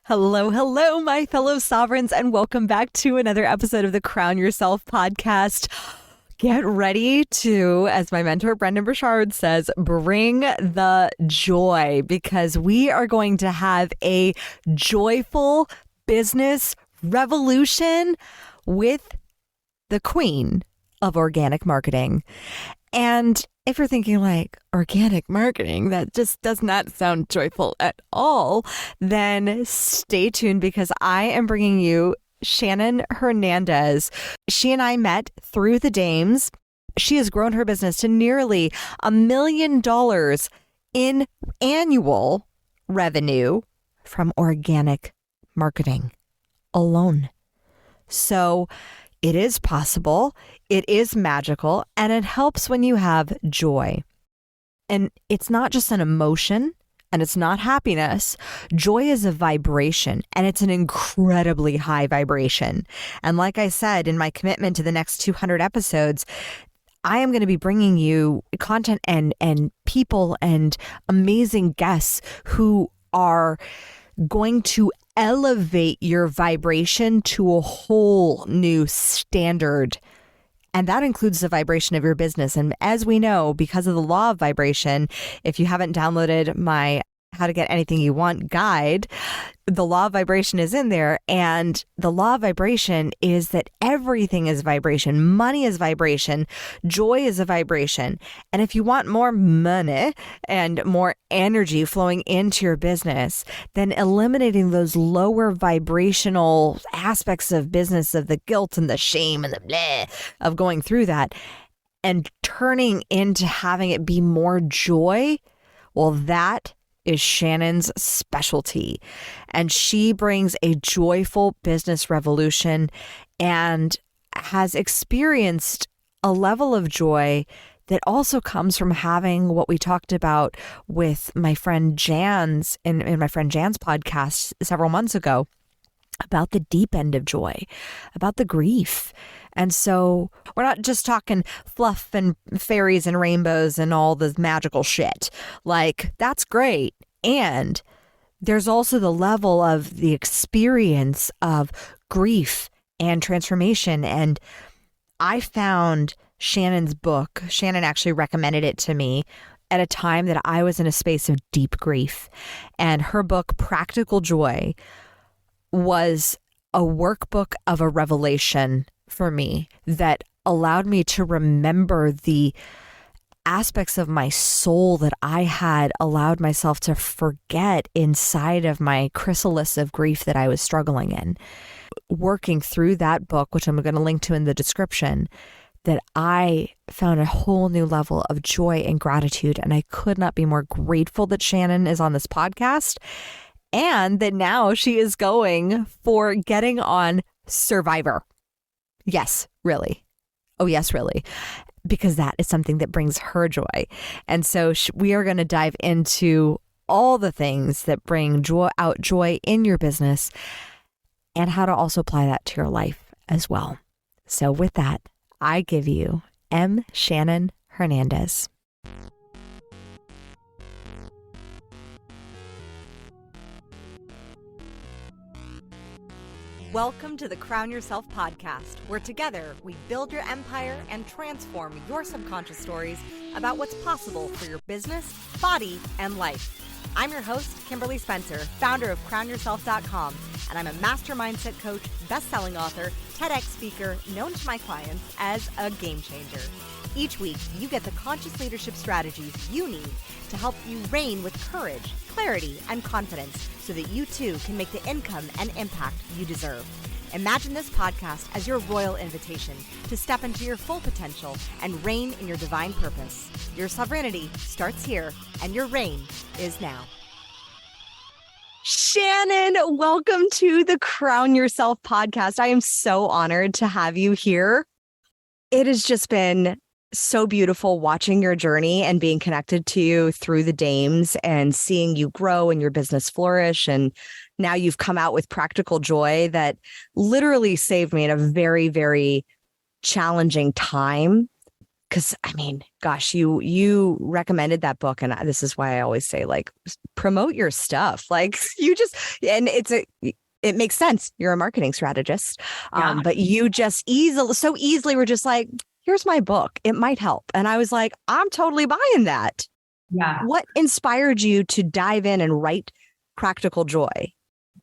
Hello, hello, my fellow sovereigns, and welcome back to another episode of the Crown Yourself podcast. Get ready to, as my mentor Brendon Burchard says, bring the joy, because we are going to have a joyful business revolution with the queen of organic marketing. And if you're thinking like organic marketing, that just does not sound joyful at all, then stay tuned, because I am bringing you Shannon Hernandez. She and I met through the Dames. She has grown her business to nearly $1 million in annual revenue from organic marketing alone. So it is possible, it is magical, and it helps when you have joy. And it's not just an emotion, and it's not happiness. Joy is a vibration, and it's an incredibly high vibration. And like I said, in my commitment to the next 200 episodes, I am going to be bringing you content and people and amazing guests who are going to elevate your vibration to a whole new standard. And that includes the vibration of your business. And as we know, because of the law of vibration, if you haven't downloaded my How to Get Anything You Want guide, the law of vibration is in there. And the law of vibration is that everything is vibration. Money is vibration. Joy is a vibration. And if you want more money and more energy flowing into your business, then eliminating those lower vibrational aspects of business, of the guilt and the shame and the bleh of going through that, and turning into having it be more joy, well, that is Shannon's specialty. And she brings a joyful business revolution and has experienced a level of joy that also comes from having what we talked about with my friend Jan's in my friend Jan's podcast several months ago, about the deep end of joy, about the grief. And so we're not just talking fluff and fairies and rainbows and all the magical shit. Like, that's great. And there's also the level of the experience of grief and transformation. And I found Shannon's book. Shannon actually recommended it to me at a time that I was in a space of deep grief. And her book, Practical Joy, was a workbook of a revelation for me that allowed me to remember the aspects of my soul that I had allowed myself to forget inside of my chrysalis of grief that I was struggling in. Working through that book, which I'm going to link to in the description, that I found a whole new level of joy and gratitude. And I could not be more grateful that Shannon is on this podcast, and that now she is going for getting on Survivor. Yes, really. Oh, yes, really. Because that is something that brings her joy. And so we are going to dive into all the things that bring joy in your business, and how to also apply that to your life as well. So with that, I give you Shannon Hernandez. Welcome to the Crown Yourself podcast, where together we build your empire and transform your subconscious stories about what's possible for your business, body, and life. I'm your host, Kimberly Spencer, founder of CrownYourself.com, and I'm a master mindset coach, best-selling author, TEDx speaker, known to my clients as a game changer. Each week, you get the conscious leadership strategies you need to help you reign with courage, clarity, and confidence, so that you too can make the income and impact you deserve. Imagine this podcast as your royal invitation to step into your full potential and reign in your divine purpose. Your sovereignty starts here, and your reign is now. Shannon, welcome to the Crown Yourself podcast. I am so honored to have you here. It has just been so beautiful watching your journey and being connected to you through the Dames and seeing you grow and your business flourish. And now you've come out with Practical Joy that literally saved me in a very, very challenging time. Because I mean, gosh, you recommended that book, and this is why I always say, like, promote your stuff. Like, and it makes sense. You're a marketing strategist, but you just so easily were just like, here's my book. It might help, and I was like, I'm totally buying that. Yeah. What inspired you to dive in and write Practical Joy?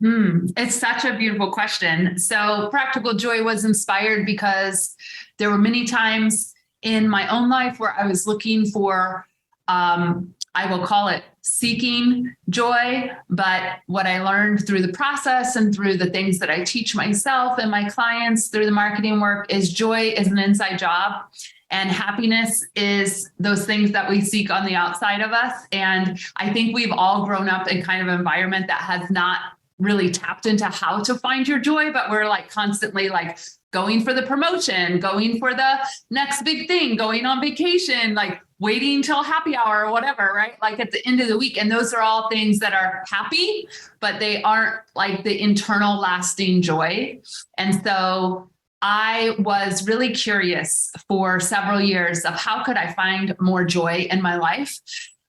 It's such a beautiful question. So Practical Joy was inspired because there were many times in my own life where I was looking for, I will call it seeking joy. But what I learned through the process and through the things that I teach myself and my clients through the marketing work is joy is an inside job. And happiness is those things that we seek on the outside of us. And I think we've all grown up in kind of an environment that has not really tapped into how to find your joy, but we're like constantly like going for the promotion, going for the next big thing, going on vacation, like waiting till happy hour or whatever, right? Like at the end of the week. And those are all things that are happy, but they aren't like the internal lasting joy. And so I was really curious for several years of how could I find more joy in my life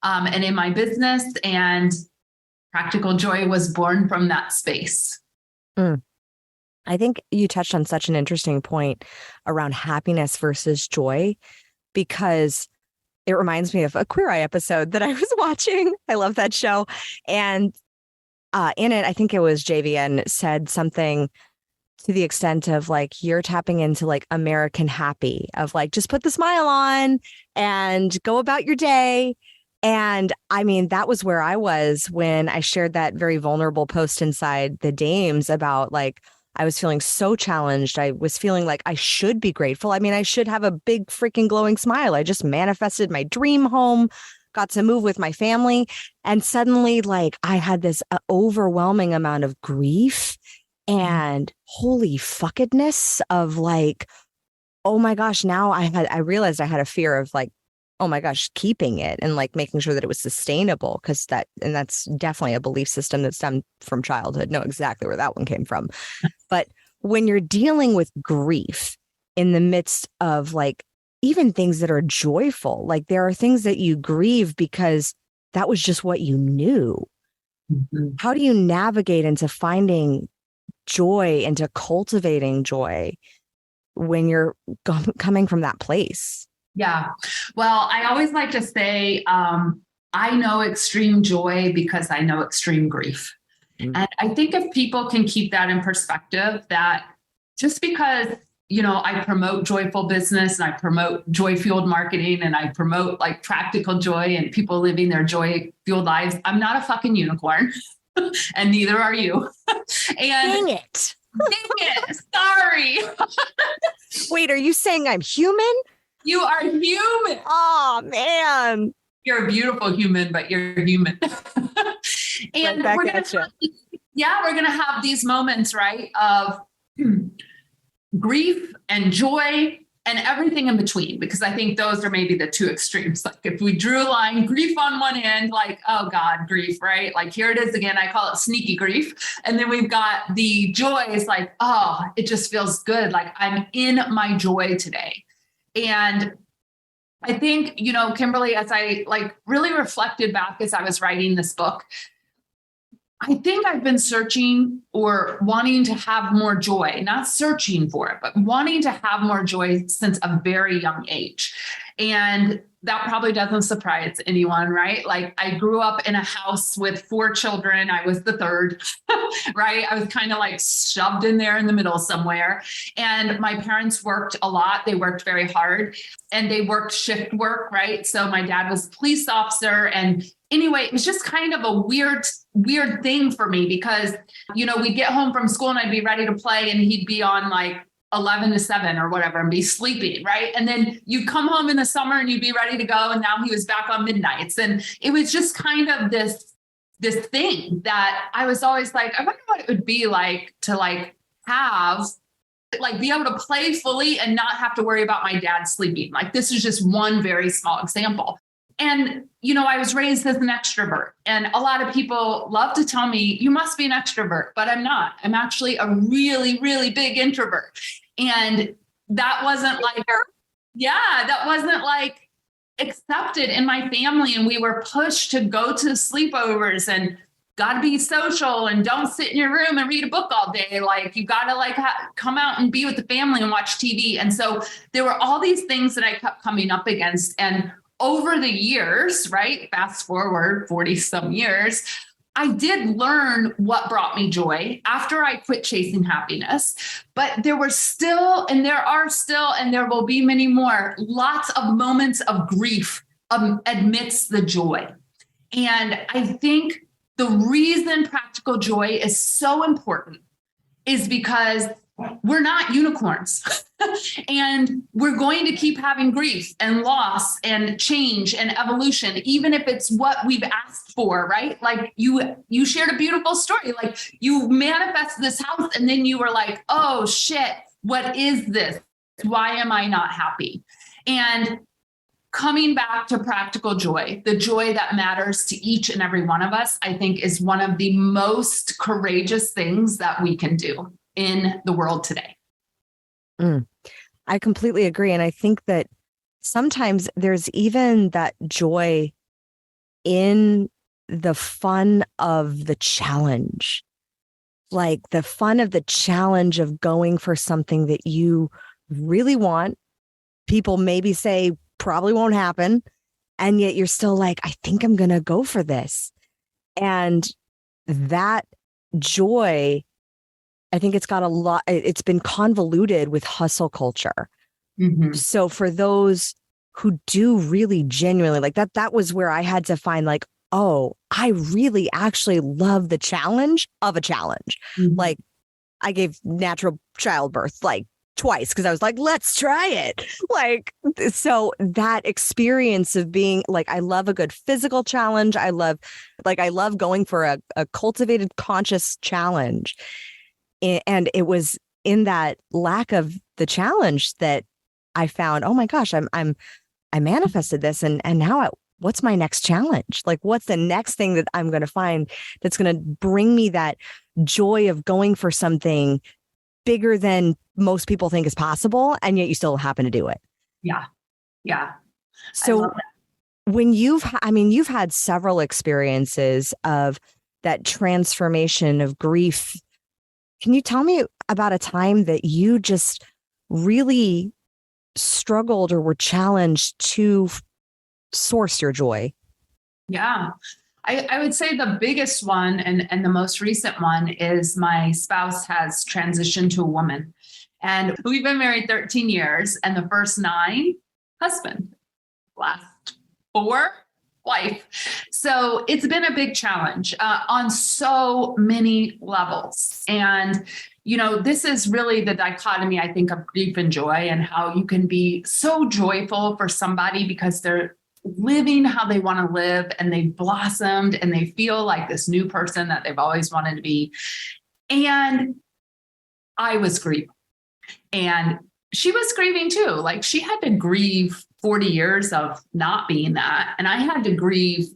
and in my business. And Practical Joy was born from that space. I think you touched on such an interesting point around happiness versus joy, because it reminds me of a Queer Eye episode that I was watching. I love that show. And in it, I think it was JVN said something to the extent of like, you're tapping into like American happy, of like, just put the smile on and go about your day. And I mean, that was where I was when I shared that very vulnerable post inside the Dames about like, I was feeling so challenged. I was feeling like I should be grateful. I mean, I should have a big freaking glowing smile. I just manifested my dream home, got to move with my family. And suddenly like I had this overwhelming amount of grief and holy fuckedness of like, oh my gosh, now I realized I had a fear of like, oh my gosh, keeping it and like making sure that it was sustainable, because that's definitely a belief system that's stemmed from childhood. Know exactly where that one came from. But when you're dealing with grief in the midst of like even things that are joyful, like there are things that you grieve because that was just what you knew. How do you navigate into finding joy, into cultivating joy when you're coming from that place? Yeah. Well, I always like to say, I know extreme joy because I know extreme grief. And I think if people can keep that in perspective, that just because, I promote joyful business and I promote joy-fueled marketing and I promote like practical joy and people living their joy-fueled lives, I'm not a fucking unicorn and neither are you. And Dang it. Sorry. Wait, are you saying I'm human? You are human. Oh, man. You're a beautiful human, but you're human. And right we're going to have these moments, right, of grief and joy and everything in between, because I think those are maybe the two extremes. Like if we drew a line, grief on one end, like, oh God, grief, right? Like here it is again, I call it sneaky grief. And then we've got the joy is like, oh, it just feels good. Like I'm in my joy today. And I think, Kimberly, as I like really reflected back as I was writing this book, I think I've been searching or wanting to have more joy, not searching for it, but wanting to have more joy since a very young age. And that probably doesn't surprise anyone, right? Like I grew up in a house with 4 children. I was the third, right? I was kind of like shoved in there in the middle somewhere. And my parents worked a lot. They worked very hard and they worked shift work, right? So my dad was a police officer. And anyway, it was just kind of a weird thing for me because, we'd get home from school and I'd be ready to play and he'd be on like 11 to 7 or whatever and be sleeping, right? And then you'd come home in the summer and you'd be ready to go. And now he was back on midnights. And it was just kind of this thing that I was always like, I wonder what it would be like to like have, like be able to play fully and not have to worry about my dad sleeping. Like this is just one very small example. And, I was raised as an extrovert and a lot of people love to tell me, you must be an extrovert, but I'm not. I'm actually a really, really big introvert. And that wasn't like, Yeah, that wasn't like accepted in my family. And we were pushed to go to sleepovers and got to be social and don't sit in your room and read a book all day. Like you got to like come out and be with the family and watch TV. And so there were all these things that I kept coming up against. And over the years, right, fast forward 40 some years, I did learn what brought me joy after I quit chasing happiness, but there were still, and there are still, and there will be many more, lots of moments of grief amidst the joy. And I think the reason practical joy is so important is because we're not unicorns and we're going to keep having grief and loss and change and evolution, even if it's what we've asked for, right? Like you shared a beautiful story, like you manifested this house and then you were like, oh shit, what is this? Why am I not happy? And coming back to practical joy, the joy that matters to each and every one of us, I think is one of the most courageous things that we can do in the world today. I completely agree. And I think that sometimes there's even that joy in the fun of the challenge, like the fun of the challenge of going for something that you really want. People maybe say probably won't happen. And yet you're still like, I think I'm going to go for this. And that joy, I think it's got a lot, it's been convoluted with hustle culture. Mm-hmm. So for those who do really genuinely like that was where I had to find like, oh, I really actually love the challenge of a challenge. Mm-hmm. Like I gave natural childbirth like twice because I was like, let's try it. Like, so that experience of being like, I love a good physical challenge. I love going for a cultivated conscious challenge. And it was in that lack of the challenge that I found, oh my gosh, I manifested this. And now what's my next challenge? Like, what's the next thing that I'm going to find that's going to bring me that joy of going for something bigger than most people think is possible, and yet you still happen to do it. Yeah. Yeah. So when you've had several experiences of that transformation of grief, can you tell me about a time that you just really struggled or were challenged to source your joy? Yeah. I would say the biggest one and the most recent one is my spouse has transitioned to a woman. And we've been married 13 years, and the first 9, husband, last 4, wife. So it's been a big challenge on so many levels. And, you know, this is really the dichotomy, I think, of grief and joy, and how you can be so joyful for somebody because they're living how they want to live and they've blossomed and they feel like this new person that they've always wanted to be. And I was grieving. And she was grieving too. Like she had to grieve 40 years of not being that. And I had to grieve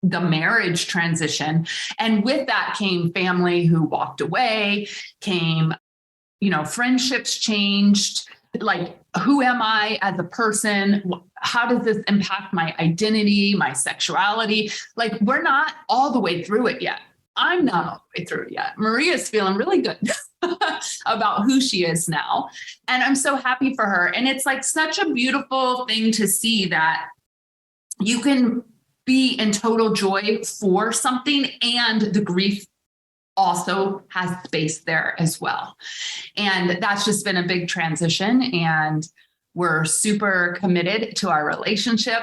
the marriage transition. And with that came family who walked away, came, you know, friendships changed. Like, who am I as a person? How does this impact my identity, my sexuality? Like, we're not all the way through it yet. I'm not all the way through it yet. Maria's feeling really good about who she is now. And I'm so happy for her. And it's like such a beautiful thing to see that you can be in total joy for something, and the grief also has space there as well. And that's just been a big transition. And we're super committed to our relationship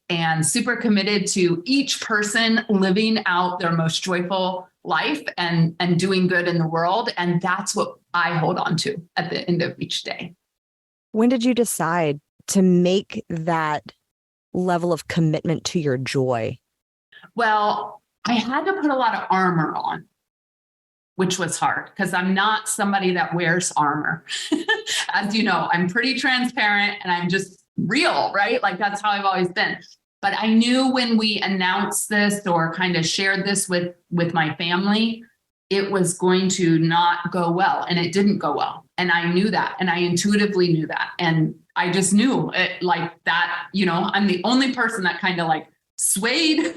and super committed to each person living out their most joyful life and doing good in the world. And that's what I hold on to at the end of each day. When did you decide to make that level of commitment to your joy? Well, I had to put a lot of armor on, which was hard because I'm not somebody that wears armor. As you know, I'm pretty transparent and I'm just real, right? Like that's how I've always been. But I knew when we announced this or kind of shared this with my family, it was going to not go well, and it didn't go well. And I knew that, and I intuitively knew that. And I just knew it like that, I'm the only person that kind of like swayed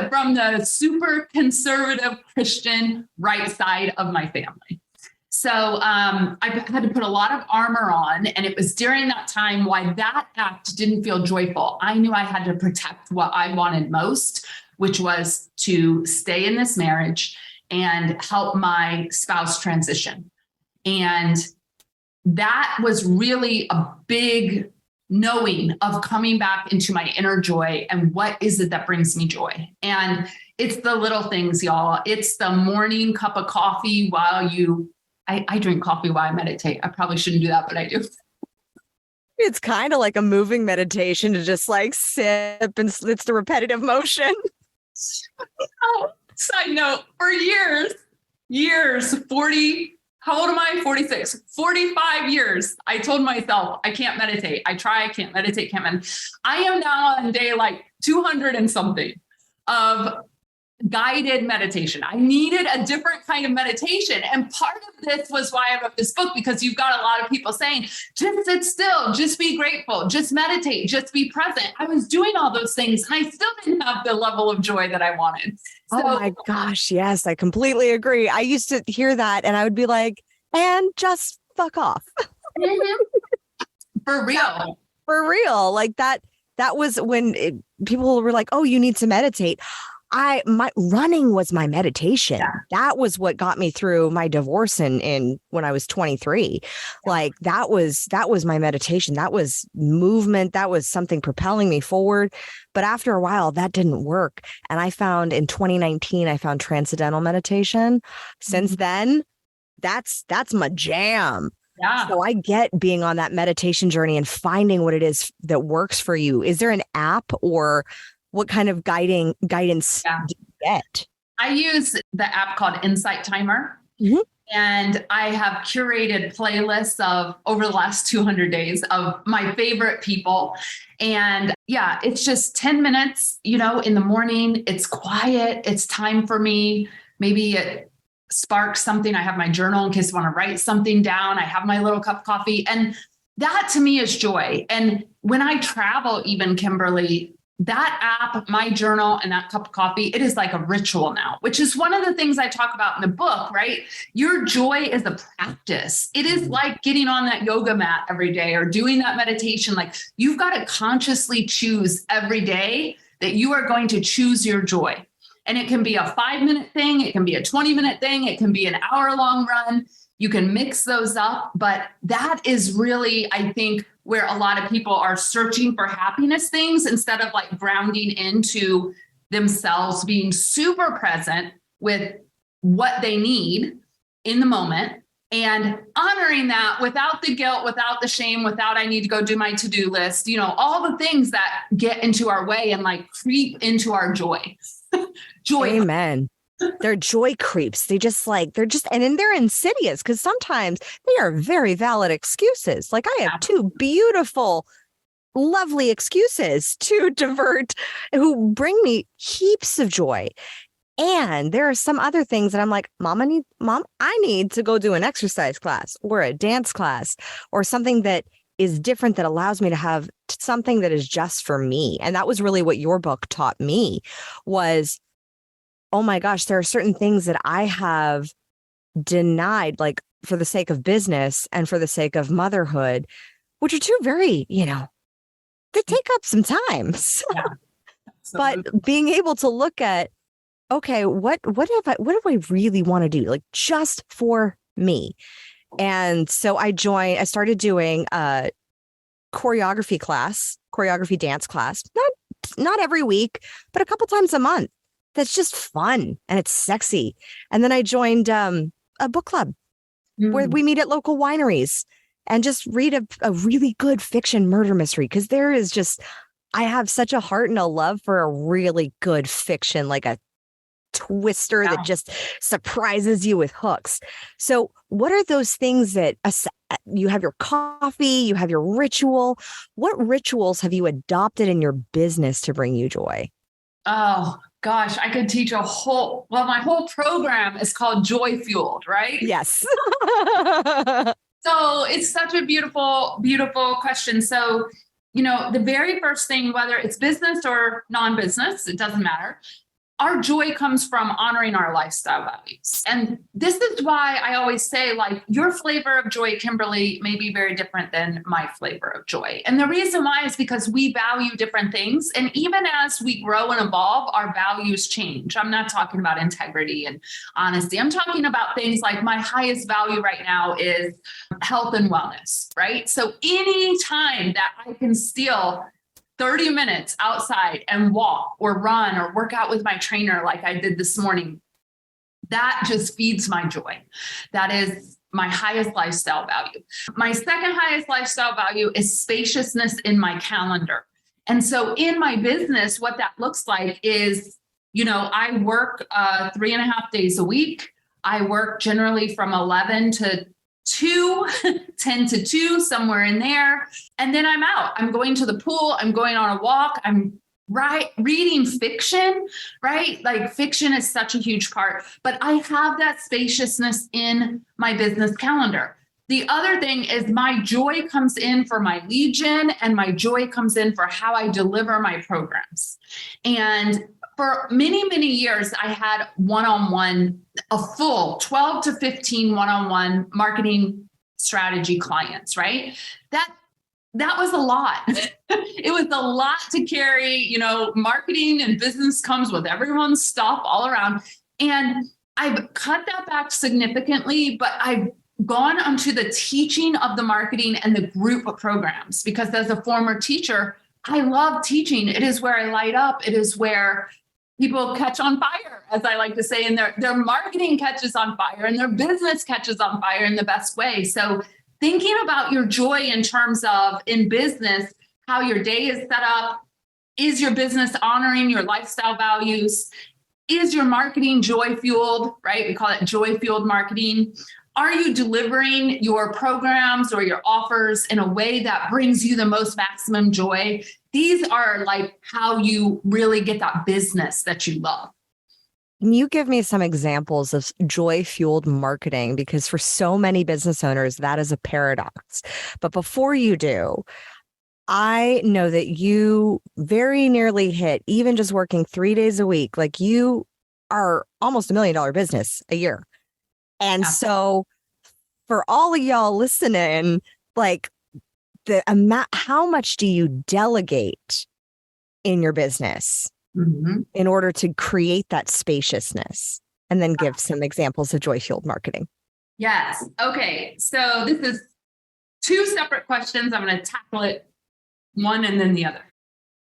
from the super conservative Christian right side of my family. So I had to put a lot of armor on, and it was during that time why that act didn't feel joyful. I knew I had to protect what I wanted most, which was to stay in this marriage and help my spouse transition. And that was really a big knowing of coming back into my inner joy and what is it that brings me joy. And it's the little things, y'all. It's the morning cup of coffee while I drink coffee while I meditate. I probably shouldn't do that, but I do. It's kind of like a moving meditation to just like sip, and it's the repetitive motion. Oh, side note, for years, 40, how old am I? 46, 45 years. I told myself, I can't meditate. I can't meditate. I am now on day like 200 and something of guided meditation. I needed a different kind of meditation. And part of this was why I wrote this book, because you've got a lot of people saying, just sit still, just be grateful, just meditate, just be present. I was doing all those things, and I still didn't have the level of joy that I wanted. So, oh my gosh. Yes, I completely agree. I used to hear that and I would be like, and just fuck off. For real. For real. Like that was when people were like, oh, you need to meditate. My running was my meditation. Yeah. That was what got me through my divorce in when I was 23. Yeah. Like that was my meditation. That was movement. That was something propelling me forward. But after a while, that didn't work. And I found in 2019, I found transcendental meditation. Since then, that's my jam. Yeah. So I get being on that meditation journey and finding what it is that works for you. Is there an app, or what kind of guidance do you get? I use the app called Insight Timer. Mm-hmm. And I have curated playlists of over the last 200 days of my favorite people. And yeah, it's just 10 minutes, in the morning. It's quiet. It's time for me. Maybe it sparks something. I have my journal in case I want to write something down. I have my little cup of coffee. And that to me is joy. And when I travel, even Kimberly, that app, my journal, and that cup of coffee, it is like a ritual now, which is one of the things I talk about in the book, right? Your joy is a practice. It is like getting on that yoga mat every day or doing that meditation. Like you've got to consciously choose every day that you are going to choose your joy. And it can be a 5-minute thing. It can be a 20-minute thing. It can be an hour-long run. You can mix those up. But that is really, I think, where a lot of people are searching for happiness things instead of like grounding into themselves, being super present with what they need in the moment and honoring that without the guilt, without the shame, without I need to go do my to-do list, all the things that get into our way and like creep into our joy. Joy. Amen. They're joy creeps. And then they're insidious because sometimes they are very valid excuses. Like I have two beautiful, lovely excuses to divert who bring me heaps of joy. And there are some other things that I'm like, Mom, I need to go do an exercise class or a dance class or something that is different that allows me to have something that is just for me. And that was really what your book taught me was, oh my gosh, there are certain things that I have denied, like for the sake of business and for the sake of motherhood, which are two very, they take up some time. Yeah, but being able to look at, okay, what do I really want to do? Like just for me. And so I started doing a choreography dance class, not every week, but a couple times a month. That's just fun and it's sexy. And then I joined a book club where we meet at local wineries and just read a really good fiction murder mystery. Because I have such a heart and a love for a really good fiction, like a twister that just surprises you with hooks. So what are those things that you have your coffee, you have your ritual? What rituals have you adopted in your business to bring you joy? Oh Gosh, I could teach my whole program is called Joy Fueled, right? Yes. So it's such a beautiful, beautiful question. So, the very first thing, whether it's business or non-business, it doesn't matter. Our joy comes from honoring our lifestyle values. And this is why I always say, like, your flavor of joy, Kimberly, may be very different than my flavor of joy. And the reason why is because we value different things. And even as we grow and evolve, our values change. I'm not talking about integrity and honesty. I'm talking about things like my highest value right now is health and wellness, right? So any time that I can steal 30 minutes outside and walk or run or work out with my trainer like I did this morning, that just feeds my joy. That is my highest lifestyle value. My second highest lifestyle value is spaciousness in my calendar. And so in my business, what that looks like is, I work 3.5 days a week. I work generally from 11 to 2, 10 to 2, somewhere in there. And then I'm out. I'm going to the pool. I'm going on a walk. I'm reading fiction, right? Like fiction is such a huge part, but I have that spaciousness in my business calendar. The other thing is my joy comes in for my lead gen, and my joy comes in for how I deliver my programs. And for many, many years, I had one-on-one, a full 12 to 15 one-on-one marketing strategy clients, right? That was a lot. It was a lot to carry. Marketing and business comes with everyone's stuff all around. And I've cut that back significantly, but I've gone onto the teaching of the marketing and the group of programs, because as a former teacher, I love teaching. It is where I light up. It is where people catch on fire, as I like to say, and their marketing catches on fire and their business catches on fire in the best way. So thinking about your joy in terms of, in business, how your day is set up. Is your business honoring your lifestyle values? Is your marketing joy fueled, right? We call it joy fueled marketing. Are you delivering your programs or your offers in a way that brings you the most maximum joy? These are like how you really get that business that you love. Can you give me some examples of joy-fueled marketing? Because for so many business owners, that is a paradox. But before you do, I know that you very nearly hit, even just working 3 days a week, like you are almost $1 million business a year. And so for all of y'all listening, like the amount, how much do you delegate in your business in order to create that spaciousness? And then give some examples of joy-fueled marketing. Yes. Okay. So this is 2 separate questions. I'm going to tackle it one and then the other.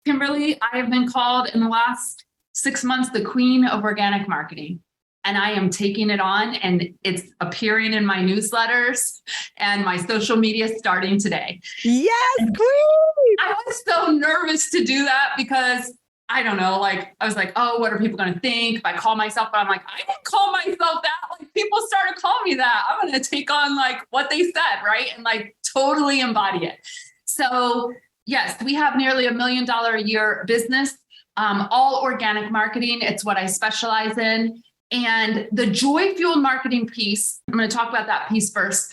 Kimberly, I have been called in the last 6 months the queen of organic marketing. And I am taking it on, and it's appearing in my newsletters and my social media starting today. Yes, queen! I was so nervous to do that because I don't know, like, I was like, oh, what are people going to think if I call myself? But I'm like, I didn't call myself that. Like, people started calling me that. I'm going to take on like what they said, right? And like totally embody it. So yes, we have nearly $1 million a year business, all organic marketing. It's what I specialize in. And the joy-fueled marketing piece, I'm going to talk about that piece first.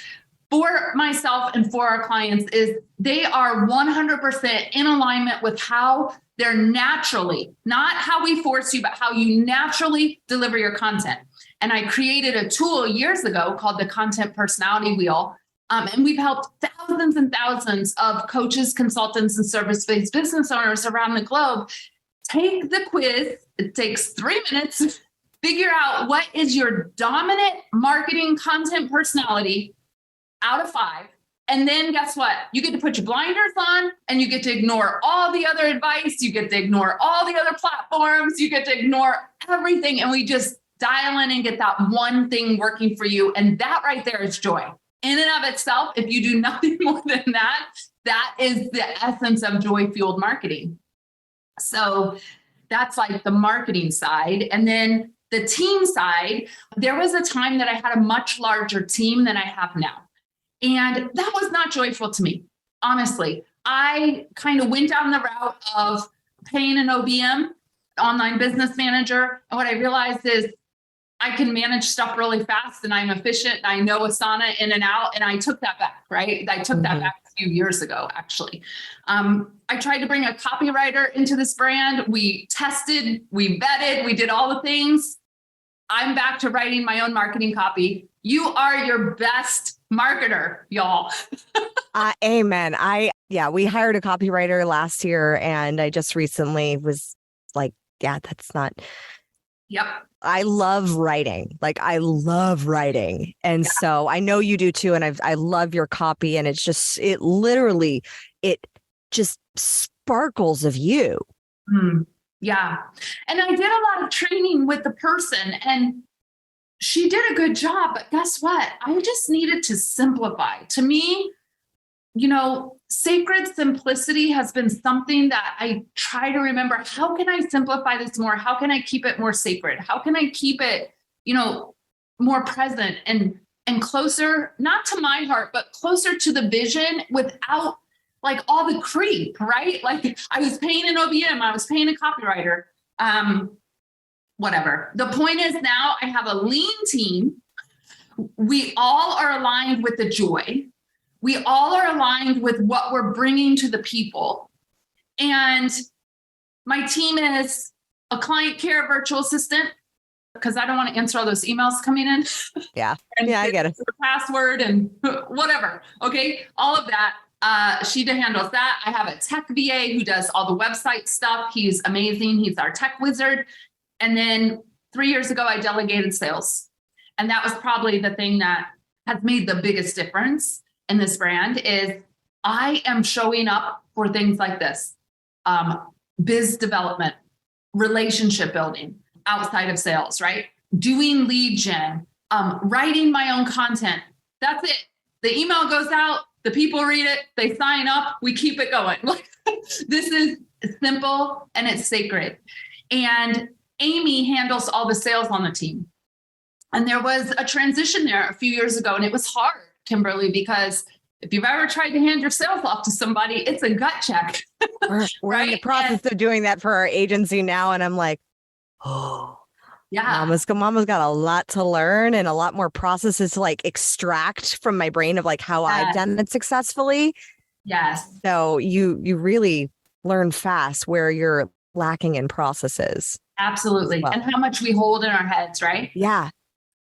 For myself and for our clients, is they are 100% in alignment with how they're naturally, not how we force you, but how you naturally deliver your content. And I created a tool years ago called the Content Personality Wheel. And we've helped thousands and thousands of coaches, consultants, and service-based business owners around the globe take the quiz. It takes 3 minutes. Figure out what is your dominant marketing content personality out of 5. And then guess what? You get to put your blinders on and you get to ignore all the other advice. You get to ignore all the other platforms. You get to ignore everything. And we just dial in and get that one thing working for you. And that right there is joy. In and of itself, if you do nothing more than that, that is the essence of joy-fueled marketing. So that's like the marketing side. And then the team side, there was a time that I had a much larger team than I have now. And that was not joyful to me. Honestly, I kind of went down the route of paying an OBM, online business manager. And what I realized is I can manage stuff really fast and I'm efficient. And I know Asana in and out. And I took that back, right? I took that back a few years ago, actually. I tried to bring a copywriter into this brand. We tested, we vetted, we did all the things. I'm back to writing my own marketing copy. You are your best marketer, y'all. Amen. We hired a copywriter last year and I just recently was like, yeah, that's not. Yep. I love writing. Like I love writing. And so I know you do too. And I love your copy and it just sparkles of you. Yeah. And I did a lot of training with the person and she did a good job, but guess what? I just needed to simplify. To me, sacred simplicity has been something that I try to remember. How can I simplify this more? How can I keep it more sacred? How can I keep it, more present and closer, not to my heart, but closer to the vision without like all the creep, right? Like I was paying an OBM, I was paying a copywriter, whatever. The point is now I have a lean team. We all are aligned with the joy. We all are aligned with what we're bringing to the people. And my team is a client care virtual assistant because I don't want to answer all those emails coming in. Yeah. I get it. The password and whatever. Okay. All of that. She handles that. I have a tech VA who does all the website stuff. He's amazing. He's our tech wizard. And then 3 years ago, I delegated sales. And that was probably the thing that has made the biggest difference in this brand is I am showing up for things like this, biz development, relationship building outside of sales, right? Doing lead gen, writing my own content. That's it. The email goes out, the people read it, they sign up, we keep it going. This is simple and it's sacred. And Amy handles all the sales on the team. And there was a transition there a few years ago, and it was hard, Kimberly, because if you've ever tried to hand your sales off to somebody, it's a gut check. We're right? in the process of doing that for our agency now. And I'm like, oh, yeah, mama's got a lot to learn and a lot more processes to like extract from my brain of like how I've done it successfully. Yes. So you really learn fast where you're lacking in processes. Absolutely. Well. And how much we hold in our heads, right? Yeah.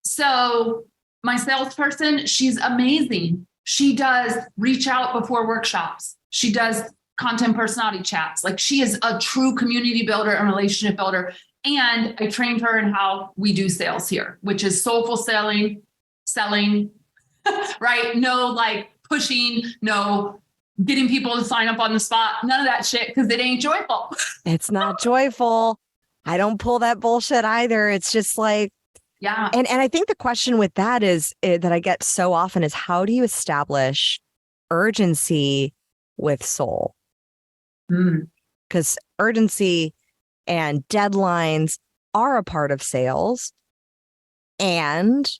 So my salesperson, she's amazing. She does reach out before workshops. She does content personality chats. Like she is a true community builder and relationship builder. And I trained her in how we do sales here, which is soulful selling, right? No like pushing, no getting people to sign up on the spot, none of that shit, because it ain't joyful. It's not joyful. I don't pull that bullshit either. It's just like, yeah. And I think the question with that is that I get so often is how do you establish urgency with soul? Because urgency and deadlines are a part of sales. And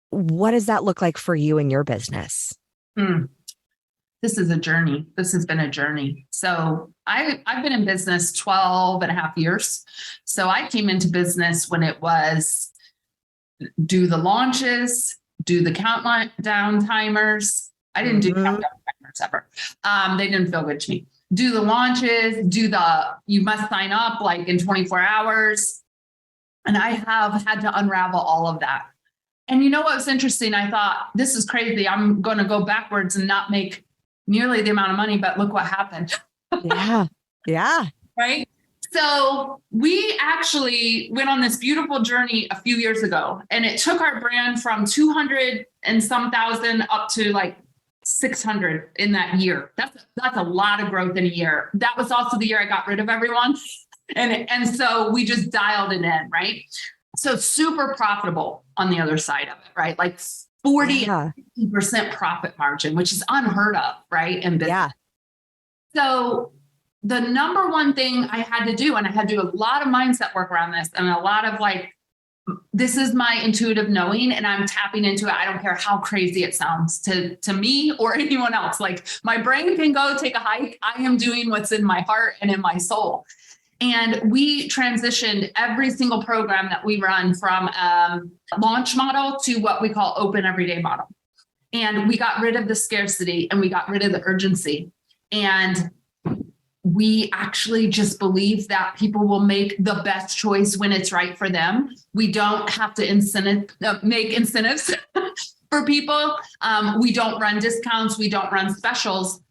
what does that look like for you in your business? This is a journey. This has been a journey. So I've been in business 12 and a half years. So I came into business when it was do the launches, do the countdown timers. I didn't do countdown timers ever. They didn't feel good to me. Do the launches, you must sign up like in 24 hours. And I have had to unravel all of that. And you know what was interesting? I thought, this is crazy. I'm going to go backwards and not make nearly the amount of money, but look what happened. Yeah. Right. So we actually went on this beautiful journey a few years ago, and it took our brand from 200 and some thousand up to like 600 in that year. That's a lot of growth in a year. That was also the year I got rid of everyone. And so we just dialed it in, right? So super profitable on the other side of it, right? Like 40 and 50% profit margin, which is unheard of, right? In business. Yeah. So the number one thing I had to do, and I had to do a lot of mindset work around this and a lot of like, this is my intuitive knowing and I'm tapping into it. I don't care how crazy it sounds to me or anyone else. Like my brain can go take a hike. I am doing what's in my heart and in my soul. And we transitioned every single program that we run from launch model to what we call open everyday model. And we got rid of the scarcity and we got rid of the urgency. And we actually just believe that people will make the best choice when it's right for them. We don't have to make incentives for people. We don't run discounts. We don't run specials.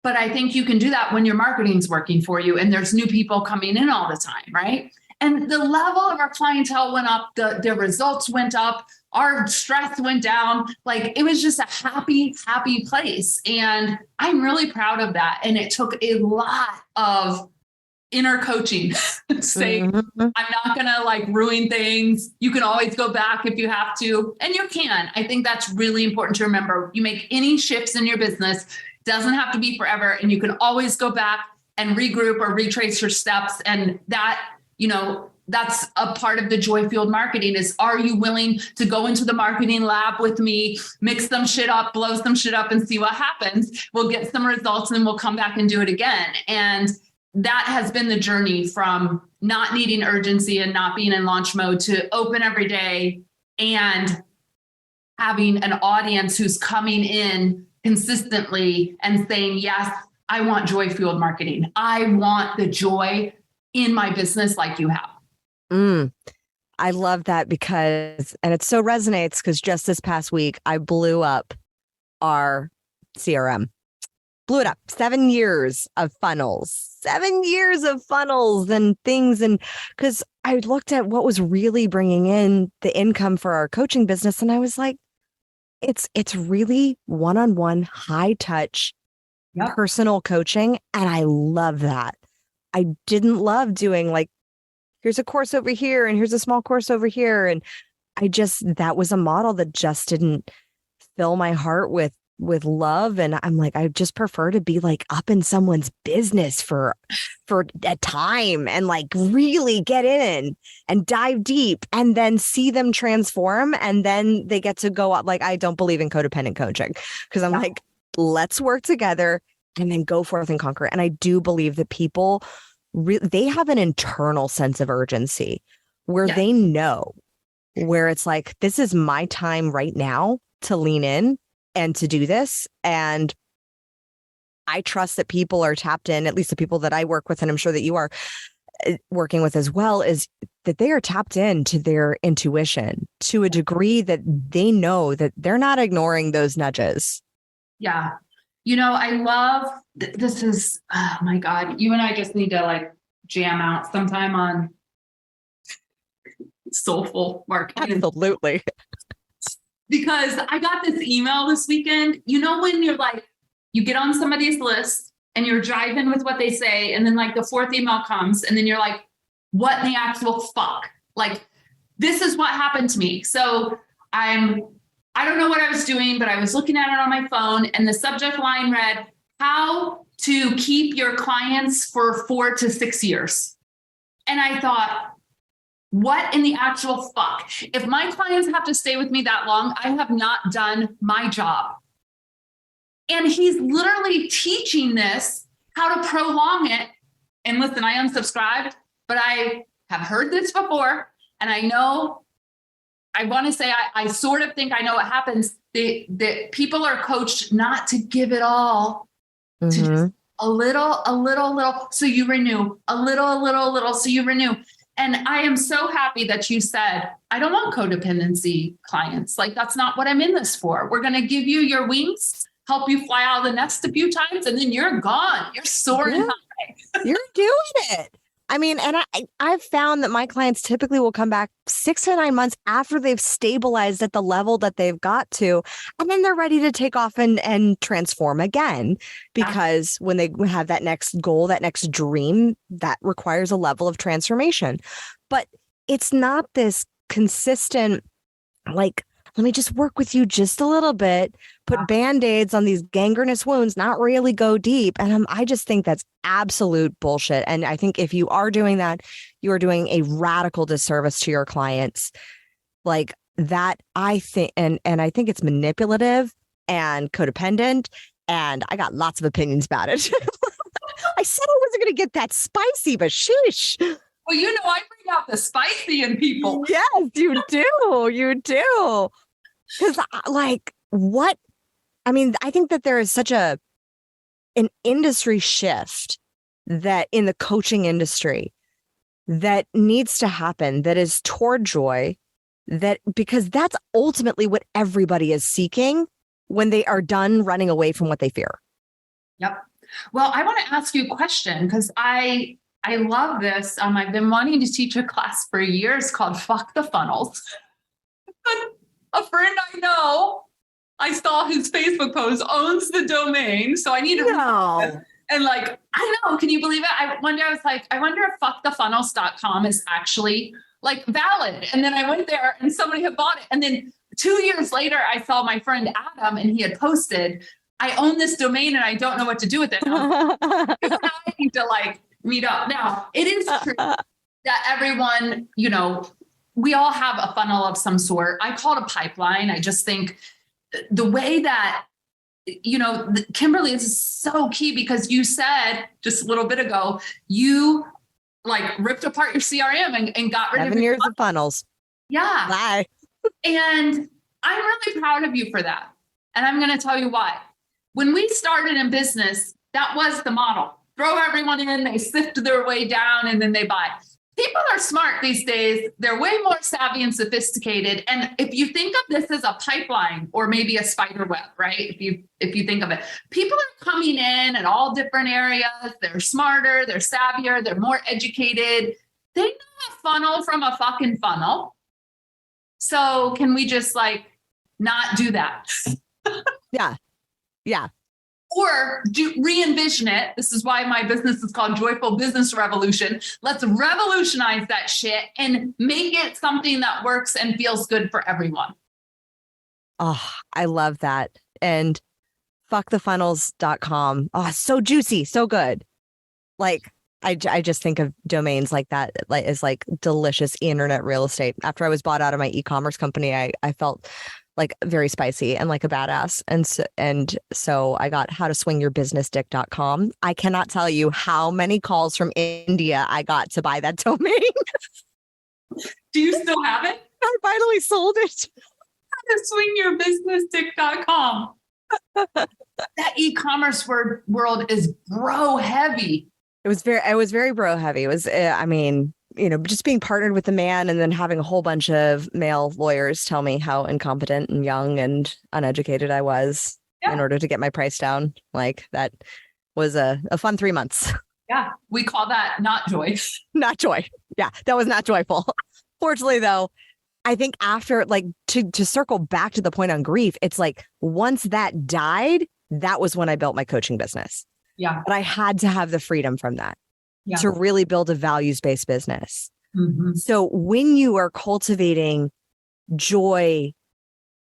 But I think you can do that when your marketing's working for you and there's new people coming in all the time, right? And the level of our clientele went up, their results went up, our stress went down. Like it was just a happy, happy place. And I'm really proud of that. And it took a lot of inner coaching to say, I'm not going to like ruin things. You can always go back if you have to, and you can. I think that's really important to remember. You make any shifts in your business, doesn't have to be forever. And you can always go back and regroup or retrace your steps. And that, that's a part of the joy-fueled marketing is, are you willing to go into the marketing lab with me, mix some shit up, blow some shit up and see what happens? We'll get some results and then we'll come back and do it again. And that has been the journey from not needing urgency and not being in launch mode to open every day and having an audience who's coming in consistently and saying, yes, I want joy-fueled marketing. I want the joy in my business like you have. I love that because, and it so resonates because just this past week, I blew up our CRM. Blew it up. 7 years of funnels and things. And because I looked at what was really bringing in the income for our coaching business. And I was like, it's really one-on-one, high touch, personal coaching. And I love that. I didn't love doing like, here's a course over here and here's a small course over here. And that was a model that just didn't fill my heart with love. And I'm like, I just prefer to be like up in someone's business for a time and like really get in and dive deep and then see them transform. And then they get to go up. Like, I don't believe in codependent coaching because I'm like, let's work together and then go forth and conquer. And I do believe that people they have an internal sense of urgency where they know where it's like, this is my time right now to lean in and to do this. And I trust that people are tapped in, at least the people that I work with, and I'm sure that you are working with as well, is that they are tapped into their intuition to a degree that they know that they're not ignoring those nudges. Yeah. I love, this is, oh my God, you and I just need to like jam out sometime on soulful marketing. Absolutely. Because I got this email this weekend, when you're like, you get on somebody's list and you're driving with what they say. And then like the fourth email comes and then you're like, what in the actual fuck? Like, this is what happened to me. So I don't know what I was doing, but I was looking at it on my phone and the subject line read, how to keep your clients for 4 to 6 years. And I thought, what in the actual fuck? If my clients have to stay with me that long, I have not done my job. And he's literally teaching this, how to prolong it. And listen, I unsubscribed, but I have heard this before. And I know, I want to say, I sort of think I know what happens. The people are coached not to give it all, to just a little, so you renew, a little, so you renew. And I am so happy that you said, I don't want codependency clients. Like, that's not what I'm in this for. We're going to give you your wings, help you fly out of the nest a few times, and then you're gone. You're soaring high. You're doing it. I mean, and I've found that my clients typically will come back 6 to 9 months after they've stabilized at the level that they've got to, and then they're ready to take off and transform again. Because when they have that next goal, that next dream, that requires a level of transformation. But it's not this consistent, like, let me just work with you just a little bit, put Band-Aids on these gangrenous wounds, not really go deep. And I just think that's absolute bullshit. And I think if you are doing that, you are doing a radical disservice to your clients. Like that, I think, and I think it's manipulative and codependent. And I got lots of opinions about it. I said I wasn't going to get that spicy, but sheesh. Well, I bring out the spicy in people. Yes, you do. You do. Because I think that there is such an industry shift that in the coaching industry that needs to happen, that is toward joy, because that's ultimately what everybody is seeking when they are done running away from what they fear. Yep. Well, I want to ask you a question because I love this. I've been wanting to teach a class for years called Fuck the Funnels. A friend I know, I saw his Facebook post, owns the domain. So I need to and I know, can you believe it? One day I was like, I wonder if fuckthefunnels.com is actually valid. And then I went there and somebody had bought it. And then 2 years later, I saw my friend Adam and he had posted, I own this domain and I don't know what to do with it. I need to meet up. Now, it is true that everyone, we all have a funnel of some sort. I call it a pipeline. I just think the way that, Kimberly is so key because you said just a little bit ago, you ripped apart your CRM and got rid of 7 years of funnels. Yeah. Bye. And I'm really proud of you for that. And I'm going to tell you why. When we started in business, that was the model. Throw everyone in, they sift their way down, and then they buy. People are smart these days. They're way more savvy and sophisticated. And if you think of this as a pipeline or maybe a spider web, right? If you think of it, people are coming in at all different areas. They're smarter, they're savvier, they're more educated. They know a funnel from a fucking funnel. So can we just not do that? Yeah. Yeah. Or re-envision it. This is why my business is called Joyful Business Revolution. Let's revolutionize that shit and make it something that works and feels good for everyone. Oh, I love that. And fuckthefunnels.com. Oh, so juicy, so good. I just think of domains like that, as delicious internet real estate. After I was bought out of my e-commerce company, I felt very spicy and like a badass. And so I got howtoswingyourbusinessdick.com. I cannot tell you how many calls from India I got to buy that domain. Do you still have it? I finally sold it. Howtoswingyourbusinessdick.com. That e-commerce world is bro heavy. It was very bro heavy. It was, just being partnered with the man and then having a whole bunch of male lawyers tell me how incompetent and young and uneducated I was in order to get my price down. That was a fun 3 months. Yeah. We call that not joy. Not joy. Yeah. That was not joyful. Fortunately, though, I think after to circle back to the point on grief, it's once that died, that was when I built my coaching business. Yeah. But I had to have the freedom from that to really build a values-based business. Mm-hmm. So when you are cultivating joy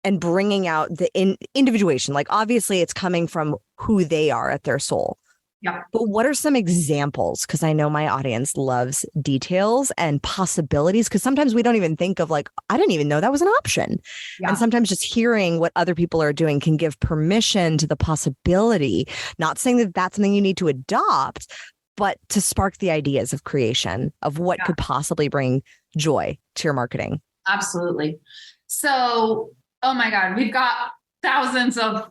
and bringing out the individuation, obviously it's coming from who they are at their soul. Yeah. But what are some examples? Because I know my audience loves details and possibilities, because sometimes we don't even think of I didn't even know that was an option. Yeah. And sometimes just hearing what other people are doing can give permission to the possibility, not saying that that's something you need to adopt, but to spark the ideas of creation of what could possibly bring joy to your marketing. Absolutely. So, oh my God, we've got thousands of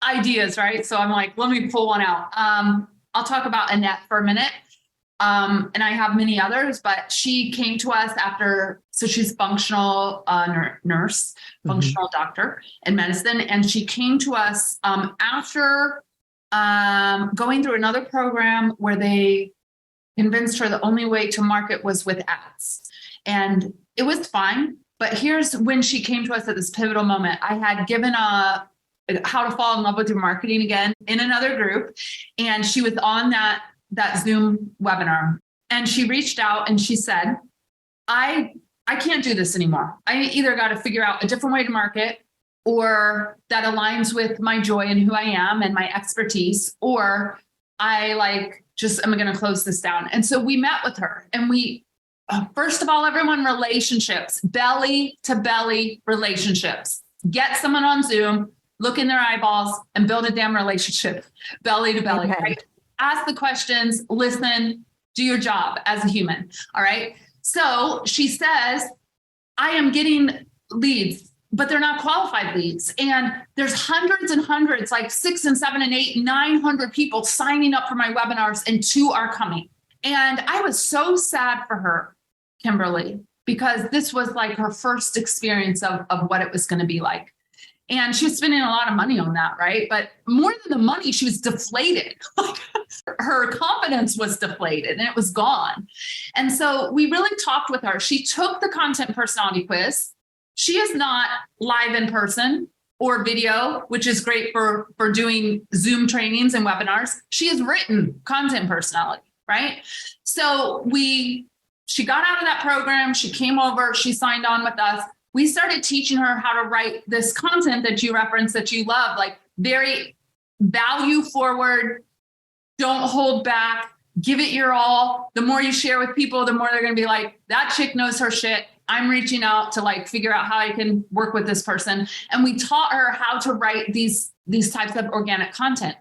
ideas, right? So I'm let me pull one out. I'll talk about Annette for a minute. And I have many others, but she came to us so she's functional nurse, functional doctor in medicine. And she came to us after going through another program where they convinced her the only way to market was with ads. And it was fine. But here's when she came to us at this pivotal moment. I had given how to fall in love with your marketing again in another group. And she was on that Zoom webinar, and she reached out and she said, I can't do this anymore. I either got to figure out a different way to market, or that aligns with my joy and who I am and my expertise, or I I'm going to close this down. And so we met with her, and we, first of all, everyone, relationships, belly to belly relationships. Get someone on Zoom, look in their eyeballs, and build a damn relationship, belly to belly, right? ask the questions, listen, do your job as a human. All right. So she says, I am getting leads, but they're not qualified leads. And there's hundreds and hundreds, like 6 and 7 and 8, 900 people signing up for my webinars, and 2 are coming. And I was so sad for her, Kimberly, because this was like her first experience of what it was going to be like. And she was spending a lot of money on that, right? But more than the money, she was deflated. Her confidence was deflated and it was gone. And so we really talked with her. She took the content personality quiz. She is not live in person or video, which is great for doing Zoom trainings and webinars. She has written content personality, right? So she got out of that program. She came over, she signed on with us. We started teaching her how to write this content that you referenced, that you love, like very value forward, don't hold back, give it your all. The more you share with people, the more they're going to be like, that chick knows her shit. I'm reaching out to like figure out how I can work with this person. And we taught her how to write these types of organic content.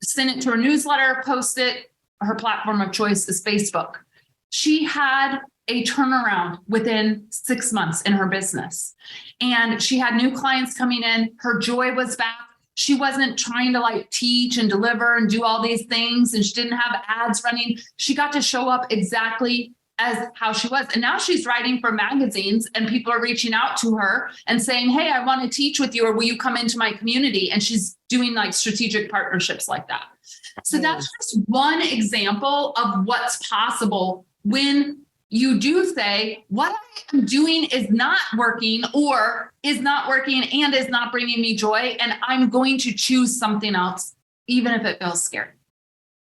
Send it to her newsletter, post it. Her platform of choice is Facebook. She had a turnaround within 6 months in her business. And she had new clients coming in. Her joy was back. She wasn't trying to like teach and deliver and do all these things. And she didn't have ads running. She got to show up exactly as how she was. And now she's writing for magazines and people are reaching out to her and saying, hey, I want to teach with you, or will you come into my community? And she's doing like strategic partnerships like that. So that's just one example of what's possible when you do say, what I am doing is not working, or is not working and is not bringing me joy, and I'm going to choose something else, even if it feels scary.